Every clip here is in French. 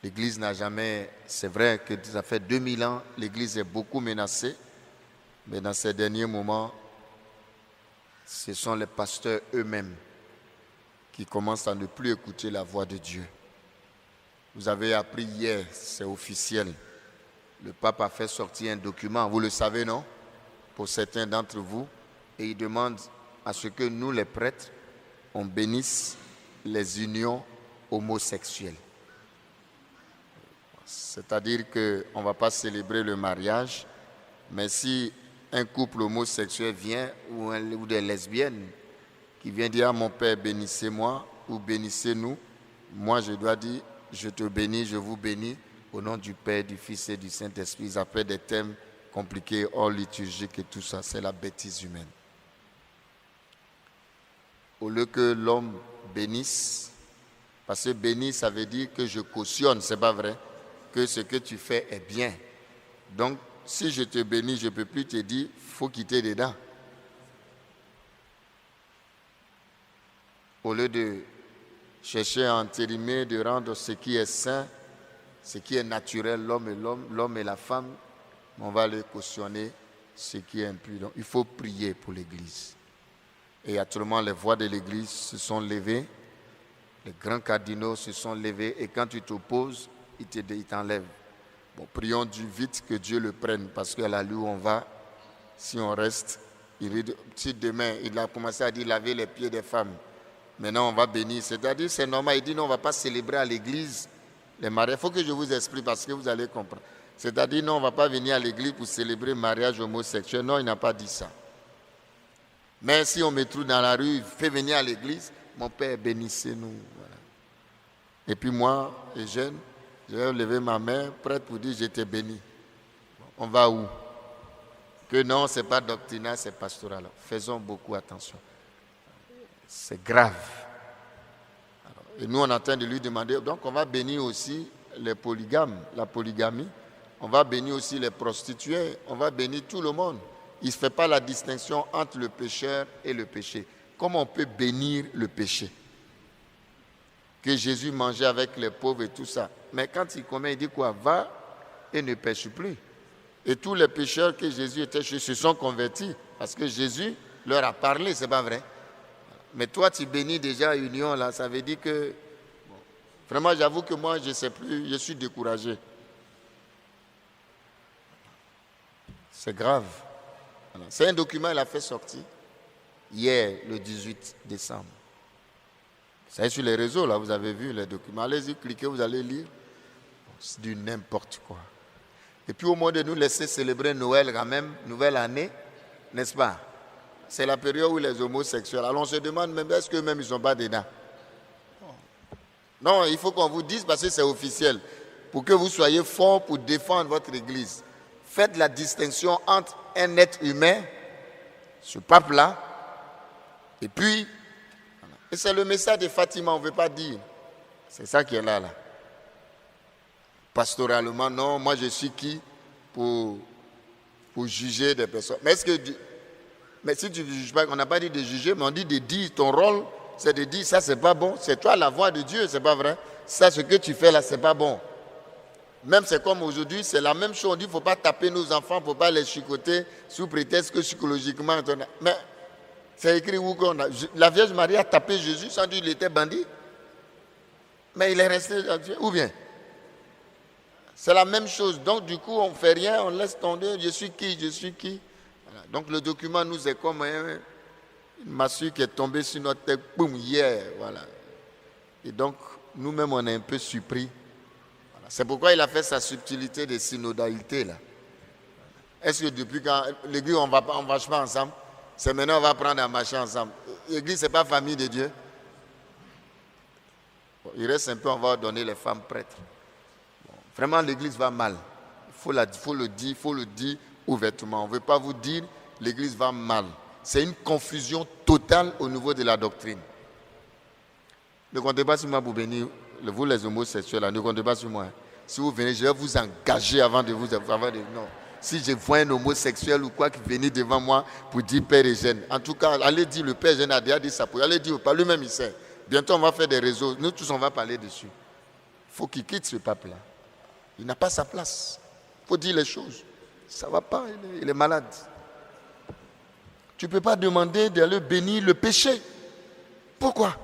L'Église n'a jamais... C'est vrai que ça fait 2000 ans, l'Église est beaucoup menacée. Mais dans ces derniers moments, ce sont les pasteurs eux-mêmes qui commencent à ne plus écouter la voix de Dieu. Vous avez appris hier, c'est officiel. Le pape a fait sortir un document, vous le savez, non? Pour certains d'entre vous. Et il demande à ce que nous, les prêtres, on bénisse les unions homosexuelles. C'est-à-dire qu'on ne va pas célébrer le mariage, mais si un couple homosexuel vient, ou des lesbiennes, qui vient dire à mon père, bénissez-moi, ou bénissez-nous, moi je dois dire, je te bénis, je vous bénis, au nom du Père, du Fils et du Saint-Esprit. Ils appellent des thèmes compliqués, hors liturgiques et tout ça, c'est la bêtise humaine. Au lieu que l'homme bénisse, parce que bénir, ça veut dire que je cautionne, c'est pas vrai, que ce que tu fais est bien. Donc, si je te bénis, je ne peux plus te dire, il faut quitter dedans. Au lieu de chercher à entérimer, de rendre ce qui est sain, ce qui est naturel, l'homme et la femme, on va les cautionner ce qui est impur. Donc, il faut prier pour l'Église. Et actuellement, les voix de l'Église se sont levées, les grands cardinaux se sont levés, et quand tu t'opposes, ils t'enlèvent. Bon, prions vite que Dieu le prenne, parce qu'à la où on va, si on reste, si demain, il a commencé à dire laver les pieds des femmes, maintenant on va bénir, c'est-à-dire c'est normal, il dit non, on ne va pas célébrer à l'église les mariages. Il faut que je vous explique parce que vous allez comprendre. C'est-à-dire non, on ne va pas venir à l'église pour célébrer le mariage homosexuel. Non, il n'a pas dit ça. Mais si on me trouve dans la rue, fait venir à l'église, mon père, bénissez-nous. Voilà. Et puis moi, Eugène, je vais lever ma main, prête pour dire je t'ai béni. On va où? Que non, ce n'est pas doctrinal, c'est pastoral. Faisons beaucoup attention. C'est grave. Alors, et nous, on est en train de lui demander, donc on va bénir aussi les polygames, la polygamie. On va bénir aussi les prostituées. On va bénir tout le monde. Il ne se fait pas la distinction entre le pécheur et le péché. Comment on peut bénir le péché? Que Jésus mangeait avec les pauvres et tout ça. Mais quand il commet, il dit quoi? Va et ne pêche plus. Et tous les pécheurs que Jésus était chez se sont convertis. Parce que Jésus leur a parlé, c'est pas vrai. Mais toi, tu bénis déjà union, là, ça veut dire que... Bon, vraiment, j'avoue que moi, je ne sais plus, je suis découragé. C'est grave. Voilà. C'est un document, il a fait sortir hier, le 18 décembre. Ça est sur les réseaux, là, vous avez vu les documents. Allez-y, cliquez, vous allez lire. C'est du n'importe quoi. Et puis au moins de nous laisser célébrer Noël quand même, nouvelle année, n'est-ce pas? C'est la période où les homosexuels... Alors on se demande même, est-ce qu'eux-mêmes ils ne sont pas dedans? Non, il faut qu'on vous dise parce que c'est officiel. Pour que vous soyez forts pour défendre votre église. Faites la distinction entre un être humain, ce pape-là, et puis... Et c'est le message de Fatima, on ne veut pas dire. C'est ça qui est là. Pastoralement, non, moi je suis qui pour juger des personnes. Mais si tu ne juges pas, on n'a pas dit de juger, mais on dit de dire, ton rôle, c'est de dire, ça c'est pas bon, c'est toi la voix de Dieu, c'est pas vrai. Ça, ce que tu fais là, c'est pas bon. Même c'est comme aujourd'hui, c'est la même chose, on dit, il ne faut pas taper nos enfants, il ne faut pas les chicoter sous prétexte que psychologiquement, mais c'est écrit où qu'on a. La Vierge Marie a tapé Jésus sans dire qu'il était bandit. Mais il est resté, ou bien? C'est la même chose. Donc du coup, on ne fait rien, on laisse tomber. Je suis qui? Voilà. Donc le document nous est comme une massue qui est tombée sur notre tête, boum, hier. Voilà. Et donc, nous-mêmes, on est un peu surpris. Voilà. C'est pourquoi il a fait sa subtilité de synodalité, là. Est-ce que depuis quand l'église, on ne marche pas ensemble? C'est maintenant on va prendre un marché ensemble. L'église, ce n'est pas famille de Dieu. Bon, il reste un peu, on va donner les femmes prêtres. Bon, vraiment, l'église va mal. Il faut le dire ouvertement. On ne veut pas vous dire l'église va mal. C'est une confusion totale au niveau de la doctrine. Ne comptez pas sur moi pour bénir, vous les homosexuels, là, ne comptez pas sur moi. Si vous venez, je vais vous engager avant de vous... non. Si je vois un homosexuel ou quoi qui venait devant moi pour dire Père Eugène, en tout cas, allez dire le Père Eugène a déjà dit ça. Allez dire, pas lui-même il sait. Bientôt on va faire des réseaux. Nous tous on va parler dessus. Il faut qu'il quitte ce pape-là. Il n'a pas sa place. Il faut dire les choses. Ça ne va pas, il est malade. Tu ne peux pas demander d'aller bénir le péché. Pourquoi?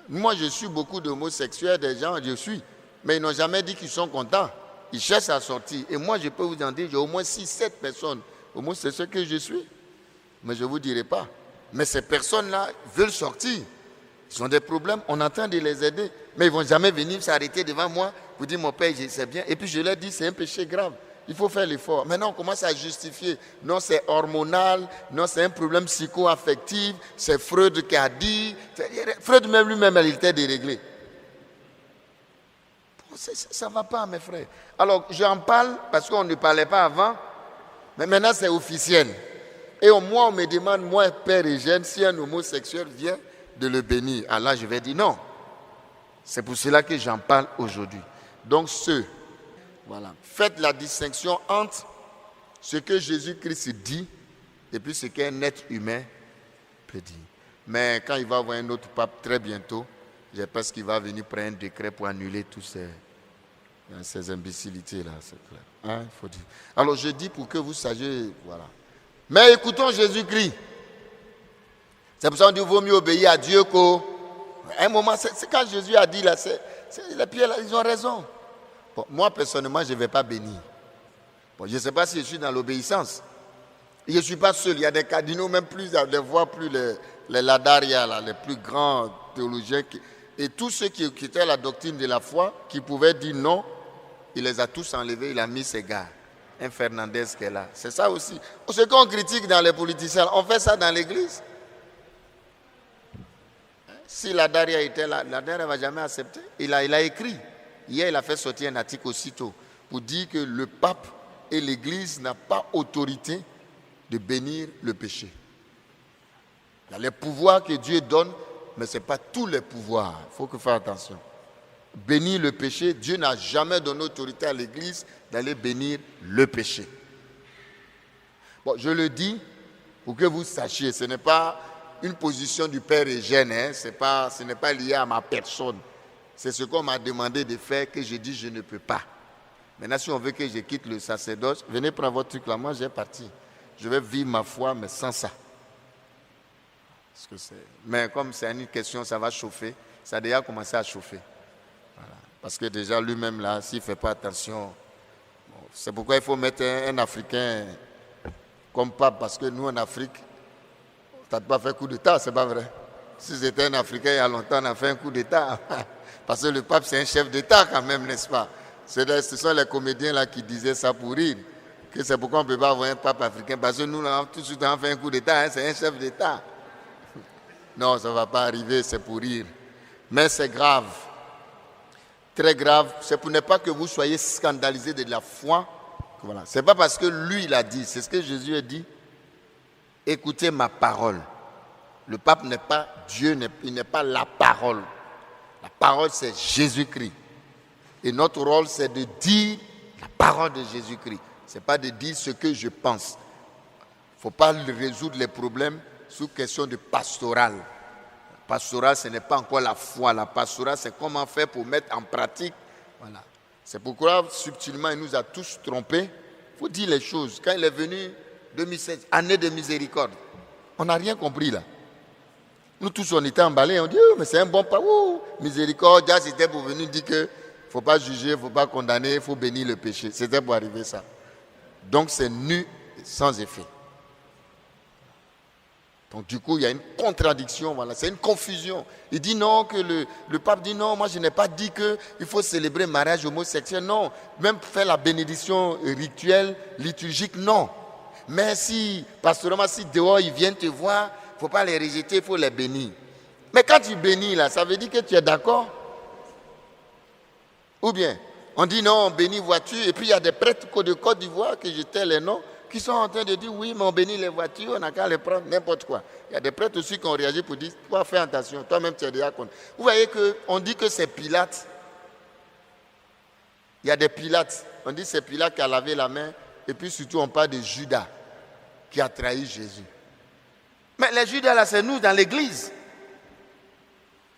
Moi, je suis beaucoup d'homosexuels, des gens, je suis. Mais ils n'ont jamais dit qu'ils sont contents. Ils cherchent à sortir. Et moi, je peux vous en dire, j'ai au moins 6-7 personnes homosexuelles que je suis. Mais je ne vous dirai pas. Mais ces personnes-là veulent sortir. Ils ont des problèmes, on est en train de les aider. Mais ils ne vont jamais venir s'arrêter devant moi pour dire, mon père, c'est bien. Et puis je leur dis, c'est un péché grave. Il faut faire l'effort. Maintenant, on commence à justifier. Non, c'est hormonal. Non, c'est un problème psycho-affectif. C'est Freud qui a dit. Freud même lui-même, il était déréglé. Ça ne va pas, mes frères. Alors, j'en parle parce qu'on ne parlait pas avant. Mais maintenant, c'est officiel. Et moi, on me demande, moi, père Eugène, si un homosexuel vient de le bénir. Alors, je vais dire non. C'est pour cela que j'en parle aujourd'hui. Donc, voilà. Faites la distinction entre ce que Jésus-Christ dit et puis ce qu'un être humain peut dire. Mais quand il va avoir un autre pape très bientôt, j'ai peur qu'il va venir prendre un décret pour annuler tous ces imbécilités-là, c'est clair. Hein, il faut dire. Alors je dis pour que vous sachiez, voilà. Mais écoutons Jésus-Christ. C'est pour ça qu'on dit qu'il vaut mieux obéir à Dieu qu'au... À un moment, c'est quand Jésus a dit là, les pierres là, ils ont raison. Bon, moi, personnellement, je ne vais pas bénir. Bon, je ne sais pas si je suis dans l'obéissance. Je ne suis pas seul. Il y a des cardinaux, même plus, des voix plus les Ladaria, là, les plus grands théologiens. Et tous ceux qui étaient la doctrine de la foi, qui pouvaient dire non, il les a tous enlevés, il a mis ses gars. Un Fernandez qui est là. C'est ça aussi. Ce qu'on critique dans les politiciens, on fait ça dans l'église. Si Ladaria était là, Ladaria ne va jamais accepter. Il a écrit. Hier, il a fait sortir un article aussitôt pour dire que le pape et l'église n'ont pas autorité de bénir le péché. Il y a les pouvoirs que Dieu donne, mais ce n'est pas tous les pouvoirs. Il faut que faire attention. Bénir le péché, Dieu n'a jamais donné autorité à l'église d'aller bénir le péché. Bon, je le dis pour que vous sachiez, ce n'est pas une position du Père Eugène, hein, ce n'est pas lié à ma personne. C'est ce qu'on m'a demandé de faire que je dis je ne peux pas. Maintenant, si on veut que je quitte le sacerdoce, venez prendre votre truc là, moi j'ai parti. Je vais vivre ma foi, mais sans ça. Mais comme c'est une question, ça va chauffer. Ça a déjà commencé à chauffer. Voilà. Parce que déjà lui-même là, s'il ne fait pas attention, bon, c'est pourquoi il faut mettre un Africain comme pape, parce que nous en Afrique, tu n'as pas fait coup d'État, c'est pas vrai. Si c'était un Africain il y a longtemps, on a fait un coup d'État. Parce que le pape, c'est un chef d'État quand même, n'est-ce pas? Ce sont les comédiens là qui disaient ça pour rire. Que c'est pourquoi on ne peut pas avoir un pape africain. Parce que nous, là, tout de suite, on a fait un coup d'État, hein, c'est un chef d'État. Non, ça ne va pas arriver, c'est pour rire. Mais c'est grave. Très grave. C'est pour ne pas que vous soyez scandalisés de la foi. Voilà. Ce n'est pas parce que lui, il a dit. C'est ce que Jésus a dit. Écoutez ma parole. Le pape n'est pas Dieu, il n'est pas la parole. La parole, c'est Jésus-Christ. Et notre rôle, c'est de dire la parole de Jésus-Christ. Ce n'est pas de dire ce que je pense. Il ne faut pas résoudre les problèmes sous question de pastoral. Pastoral, ce n'est pas encore la foi. La pastoral, c'est comment faire pour mettre en pratique. Voilà. C'est pourquoi, subtilement, il nous a tous trompés. Il faut dire les choses. Quand il est venu, 2016, année de miséricorde, on n'a rien compris là. Nous tous, on était emballés, on dit, oh, mais c'est un bon pas. Miséricorde, c'était pour venir dire que il ne faut pas juger, il ne faut pas condamner, il faut bénir le péché. C'était pour arriver ça. Donc c'est nu, sans effet. Donc du coup, il y a une contradiction, voilà, c'est une confusion. Il dit non, que le pape dit non, moi je n'ai pas dit qu'il faut célébrer le mariage homosexuel, non. Même faire la bénédiction rituelle, liturgique, non. Mais si, pastoralement, si dehors ils viennent te voir, il ne faut pas les rejeter, il faut les bénir. Mais quand tu bénis là, ça veut dire que tu es d'accord? Ou bien, on dit non, on bénit voiture, et puis il y a des prêtres de Côte d'Ivoire, que je tais les noms, qui sont en train de dire oui, mais on bénit les voitures, on n'a qu'à les prendre, n'importe quoi. Il y a des prêtres aussi qui ont réagi pour dire, toi fais attention, toi-même tu es déjà contre. Vous voyez qu'on dit que c'est Pilate. Il y a des Pilates. On dit que c'est Pilate qui a lavé la main, et puis surtout on parle de Judas, qui a trahi Jésus. Mais les Judas là, c'est nous dans l'église.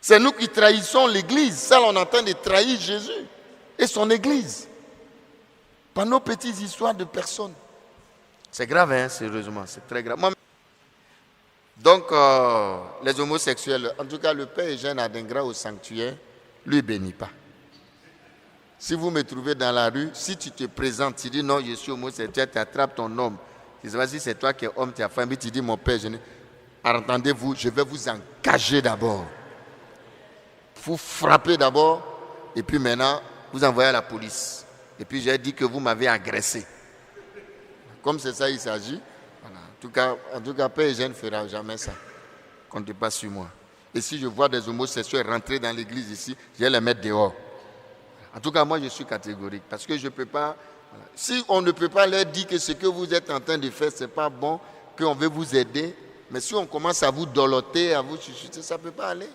C'est nous qui trahissons l'Église. Ça, on est en train de trahir Jésus et son Église. Par nos petites histoires de personnes. C'est grave, hein, sérieusement, c'est très grave. Donc, les homosexuels, en tout cas, le père Eugène Adingra au sanctuaire, lui, bénit pas. Si vous me trouvez dans la rue, si tu te présentes, tu dis non, je suis homosexuel, tu attrapes ton homme. Tu sais pas si c'est toi qui es homme, tu as femme, tu dis mon père, entendez-vous, je vais vous engager d'abord. Vous frappez d'abord, et puis maintenant, vous envoyez à la police. Et puis j'ai dit que vous m'avez agressé. Comme c'est ça il s'agit, voilà. En tout cas, Père Eugène ne fera jamais ça. Comptez pas sur moi. Et si je vois des homosexuels rentrer dans l'église ici, je vais les mettre dehors. En tout cas, moi je suis catégorique. Parce que je ne peux pas. Voilà. Si on ne peut pas leur dire que ce que vous êtes en train de faire, ce n'est pas bon, qu'on veut vous aider. Mais si on commence à vous doloter, à vous chuchoter, ça ne peut pas aller.